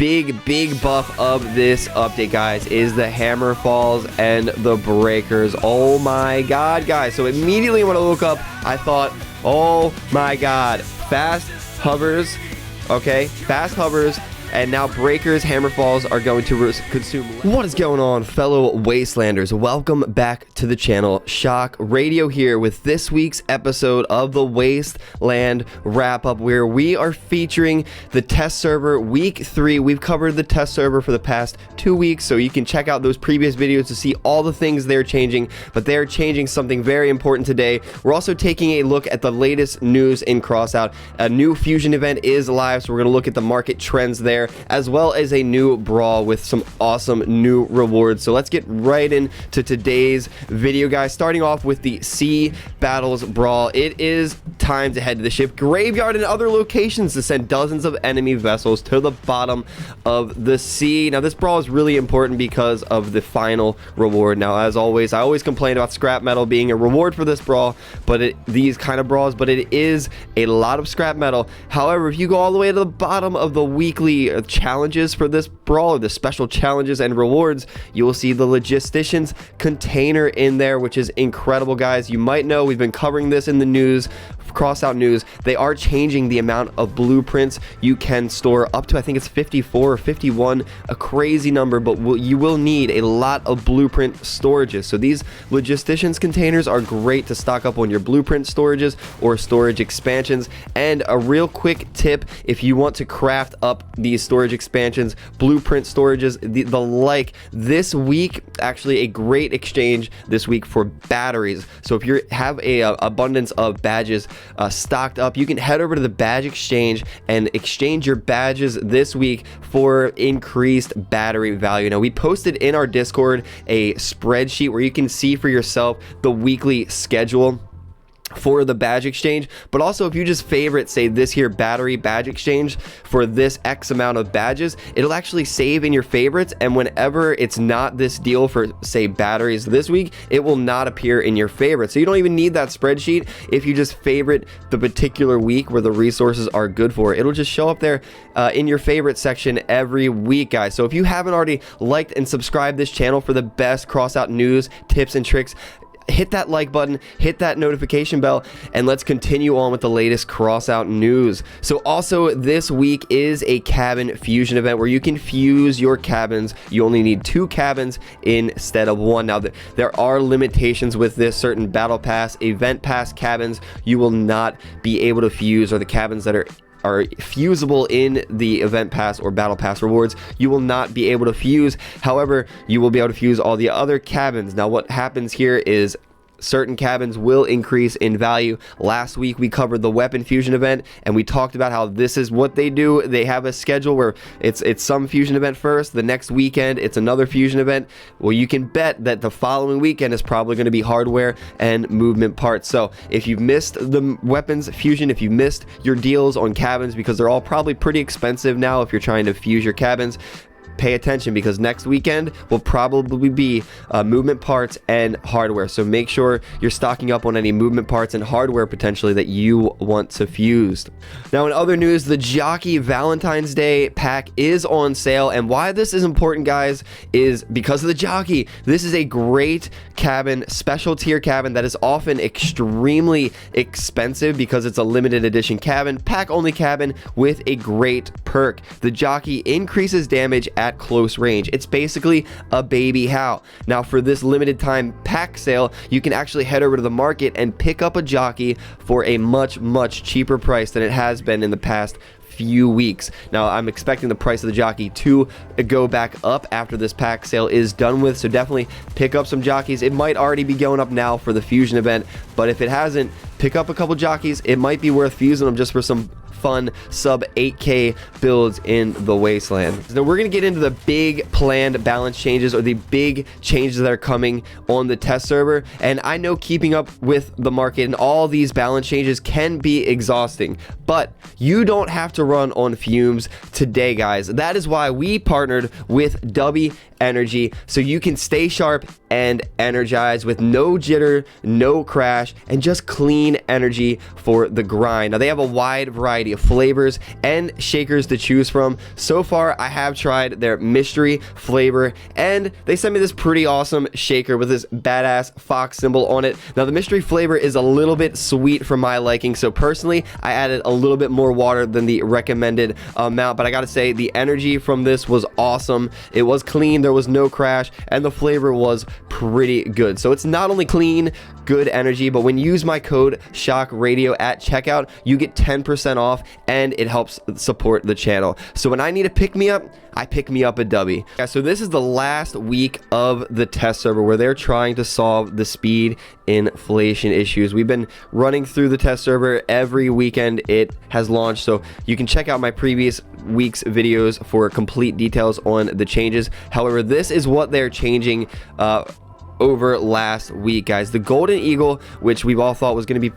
big buff of this update, guys, is the hammer falls and the breakers. Oh my god, guys. So immediately when I woke up, I thought, oh my god, fast hovers, okay, fast hovers, and now breakers, hammer falls are going to consume. What is going on, fellow wastelanders? Welcome back to the channel. Shock Radio here with this week's episode of the Wasteland wrap up, where we are featuring the test server week 3. We've covered the test server for the past 2 weeks, so you can check out those previous videos to see all the things they're changing, but they're changing something very important today. We're also taking a look at the latest news in CROSSOUT. A new fusion event is live, so we're going to look at the market trends there, as well as a new brawl with some awesome new rewards. So let's get right into today's video, guys, starting off with the Sea Battles Brawl. It is time to head to the ship graveyard and other locations to send dozens of enemy vessels to the bottom of the sea. Now, this brawl is really important because of the final reward. Now, as always, I always complain about scrap metal being a reward for this brawl, but these kind of brawls, but it is a lot of scrap metal. However, if you go all the way to the bottom of the weekly challenges for this brawl, or the special challenges and rewards, you will see the logistician's container in there, which is incredible, guys. You might know we've been covering this in the news, CROSSOUT news. They are changing the amount of blueprints you can store up to, I think it's 54 or 51, a crazy number, but you will need a lot of blueprint storages. So these logisticians containers are great to stock up on your blueprint storages or storage expansions. And a real quick tip, if you want to craft up these storage expansions, blueprint storages, the like, this week, actually a great exchange this week for batteries. So if you have a abundance of badges stocked up, you can head over to the badge exchange and exchange your badges this week for increased battery value. Now, we posted in our Discord a spreadsheet where you can see for yourself the weekly schedule for the badge exchange, but also if you just favorite, say, this here battery badge exchange for this X amount of badges, it'll actually save in your favorites, and whenever it's not this deal for, say, batteries this week, it will not appear in your favorites. So you don't even need that spreadsheet if you just favorite the particular week where the resources are good for. It'll just show up there in your favorite section every week, guys. So if you haven't already liked and subscribed this channel for the best CROSSOUT news, tips, and tricks, hit that like button, hit that notification bell, and let's continue on with the latest CROSSOUT news. So also this week is a cabin fusion event where you can fuse your cabins. You only need 2 cabins instead of 1. Now, there are limitations with this. Certain battle pass, event pass cabins you will not be able to fuse, or the cabins that are fusible in the event pass or battle pass rewards, you will not be able to fuse. However, you will be able to fuse all the other cabins. Now, what happens here is certain cabins will increase in value. Last week we covered the weapon fusion event, and we talked about how this is what they do. They have a schedule where it's some fusion event first, the next weekend it's another fusion event. Well, you can bet that the following weekend is probably going to be hardware and movement parts. So if you've missed the weapons fusion, if you missed your deals on cabins, because they're all probably pretty expensive now if you're trying to fuse your cabins, pay attention, because next weekend will probably be movement parts and hardware. So make sure you're stocking up on any movement parts and hardware potentially that you want to fuse. Now, in other news, the Jockey Valentine's Day pack is on sale, and why this is important, guys, is because of the Jockey. This is a great cabin, special tier cabin that is often extremely expensive because it's a limited edition cabin, pack only cabin with a great perk. The Jockey increases damage at close range. It's basically a baby Hal. Now, for this limited time pack sale, you can actually head over to the market and pick up a Jockey for a much cheaper price than it has been in the past few weeks. Now, I'm expecting the price of the Jockey to go back up after this pack sale is done with, so definitely pick up some Jockeys. It might already be going up now for the fusion event, but if it hasn't, pick up a couple Jockeys. It might be worth fusing them just for some fun sub 8K builds in the Wasteland. So we're going to get into the big planned balance changes, or the big changes that are coming on the test server. And I know keeping up with the market and all these balance changes can be exhausting, but you don't have to run on fumes today, guys. That is why we partnered with Dubby Energy, so you can stay sharp and energized with no jitter, no crash, and just clean energy for the grind. Now, they have a wide variety variety of flavors and shakers to choose from. So far, I have tried their mystery flavor, and they sent me this pretty awesome shaker with this badass fox symbol on it. Now, the mystery flavor is a little bit sweet for my liking, so personally, I added a little bit more water than the recommended amount, but I gotta say, the energy from this was awesome. It was clean, there was no crash, and the flavor was pretty good. So it's not only clean, good energy, but when you use my code SHOCKRADIO at checkout, you get 10% off, and it helps support the channel. So when I need a pick-me-up, I pick me up a dubby. Yeah, so this is the last week of the test server where they're trying to solve the speed inflation issues. We've been running through the test server every weekend it has launched, so you can check out my previous week's videos for complete details on the changes. However, this is what they're changing over last week, guys. The Golden Eagle, which we've all thought was going to be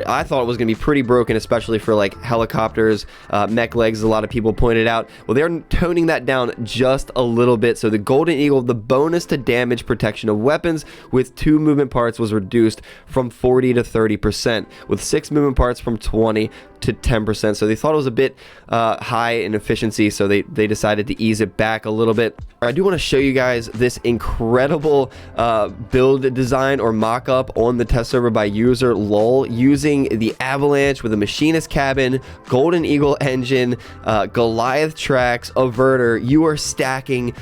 I thought it was going to be pretty broken, especially for like helicopters, mech legs, a lot of people pointed out. Well, they're toning that down just a little bit. So the Golden Eagle, the bonus to damage protection of weapons with 2 movement parts was reduced from 40 to 30%, with 6 movement parts from 20 to 10%. So they thought it was a bit high in efficiency, so they decided to ease it back a little bit. I do want to show you guys this incredible build design or mock-up on the test server by user LOL, using the Avalanche with a machinist cabin, Golden Eagle engine, Goliath tracks, averter. You are stacking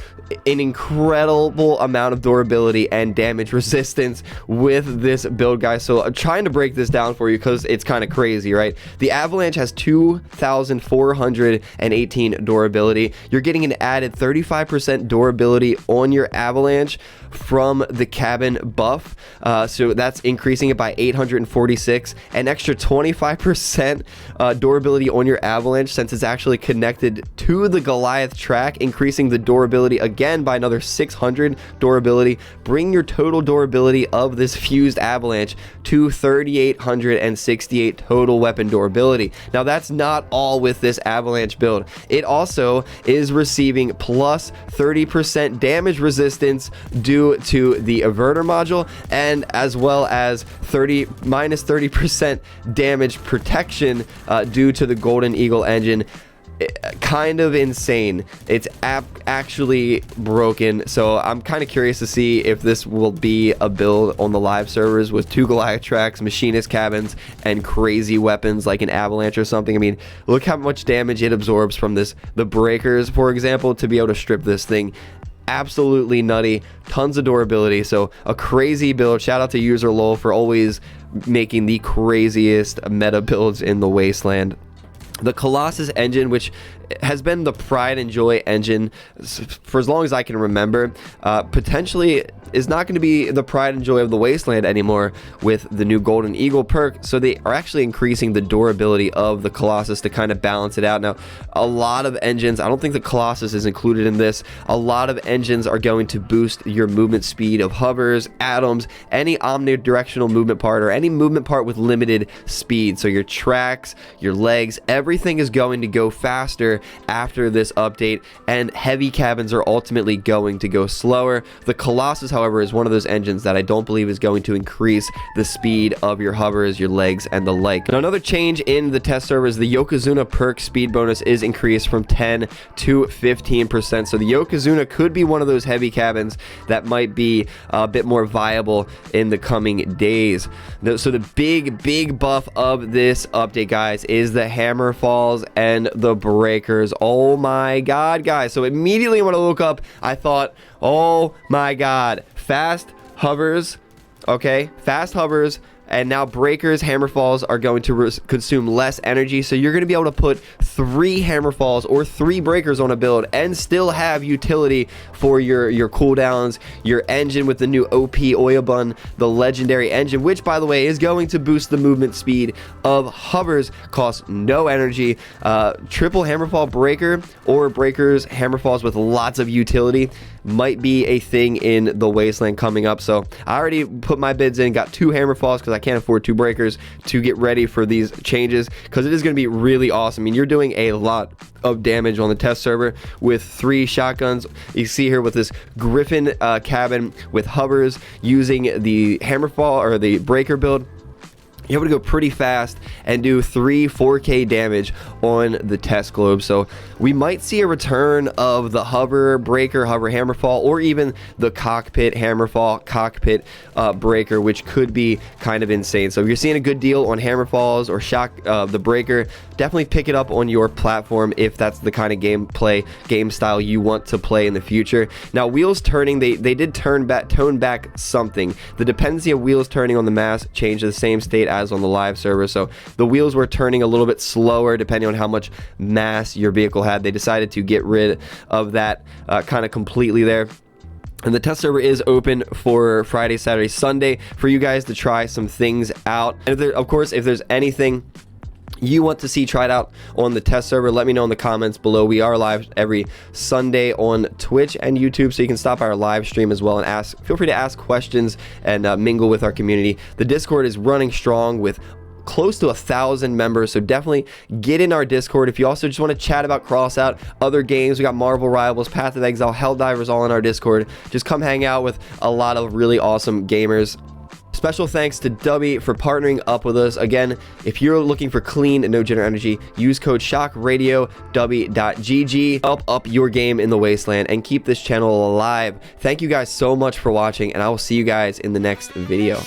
an incredible amount of durability and damage resistance with this build, guys. So I'm trying to break this down for you because it's kind of crazy, right? The Avalanche has 2,418 durability. You're getting an added 35% durability on your Avalanche from the cabin buff, so that's increasing it by 846. An extra 25% durability on your Avalanche, since it's actually connected to the Goliath track, increasing the durability again by another 600 durability. Bring your total durability of this fused Avalanche to 3,868 total weapon durability. Now, that's not all with this Avalanche build. It also is receiving plus 30% damage resistance due to the averter module, and as well as minus 30% damage protection due to the Golden Eagle engine. Kind of insane. It's actually broken, so I'm kind of curious to see if this will be a build on the live servers with 2 Goliath tracks, machinist cabins, and crazy weapons like an Avalanche or something. I mean, look how much damage it absorbs from the breakers, for example, to be able to strip this thing. Absolutely nutty, tons of durability. So a crazy build. Shout out to user LOL for always making the craziest meta builds in the wasteland. The Colossus engine, which has been the pride and joy engine for as long as I can remember, potentially is not going to be the pride and joy of the wasteland anymore with the new Golden Eagle perk. So they are actually increasing the durability of the Colossus to kind of balance it out. Now, a lot of engines, I don't think the Colossus is included in this, a lot of engines are going to boost your movement speed of hovers, atoms, any omnidirectional movement part, or any movement part with limited speed. So your tracks, your legs, everything is going to go faster after this update, and heavy cabins are ultimately going to go slower. The Colossus, however, is one of those engines that I don't believe is going to increase the speed of your hovers, your legs, and the like. Now, another change in the test server is the Yokozuna perk speed bonus is increased from 10 to 15%. So the Yokozuna could be one of those heavy cabins that might be a bit more viable in the coming days. So the big buff of this update, guys, is the hammer falls and the breakers. Oh my god, guys. So immediately when I woke up, I thought, oh my god, fast hovers, okay, fast hovers, and now breakers, hammer falls are going to consume less energy. So you're going to be able to put 3 hammer falls or 3 breakers on a build and still have utility for your cooldowns, your engine with the new OP Oyabun, the legendary engine, which, by the way, is going to boost the movement speed of hovers, costs no energy. Triple hammerfall breaker or breakers, hammerfalls with lots of utility might be a thing in the wasteland coming up. So I already put my bids in, got 2 hammerfalls because I can't afford 2 breakers to get ready for these changes, because it is going to be really awesome. I mean, you're doing a lot of damage on the test server with 3 shotguns. You see here with this Griffin cabin with hovers using the hammerfall or the breaker build. you're able to go pretty fast and do 4K damage on the test globe. So we might see a return of the hover breaker, hover hammerfall, or even the cockpit hammerfall, cockpit breaker, which could be kind of insane. So if you're seeing a good deal on hammerfalls or shock the breaker, definitely pick it up on your platform if that's the kind of game style you want to play in the future. Now, wheels turning, they did tone back something. The dependency of wheels turning on the mass changed to the same state as on the live server, so the wheels were turning a little bit slower depending on how much mass your vehicle had. They decided to get rid of that kind of completely there. And the test server is open for Friday, Saturday, Sunday for you guys to try some things out. And of course, if there's anything you want to see tried out on the test server, let me know in the comments below. We are live every Sunday on Twitch and YouTube, so you can stop by our live stream as well and feel free to ask questions and mingle with our community. The Discord is running strong with close to 1,000 members, so definitely get in our Discord. If you also just want to chat about CROSSOUT, other games, we got Marvel Rivals, Path of Exile, Helldivers, all in our Discord. Just come hang out with a lot of really awesome gamers. Special thanks to Dubby for partnering up with us. Again, if you're looking for clean and no general energy, use code SHOCKRADIO, Dubby.gg. Up your game in the wasteland and keep this channel alive. Thank you guys so much for watching, and I will see you guys in the next video.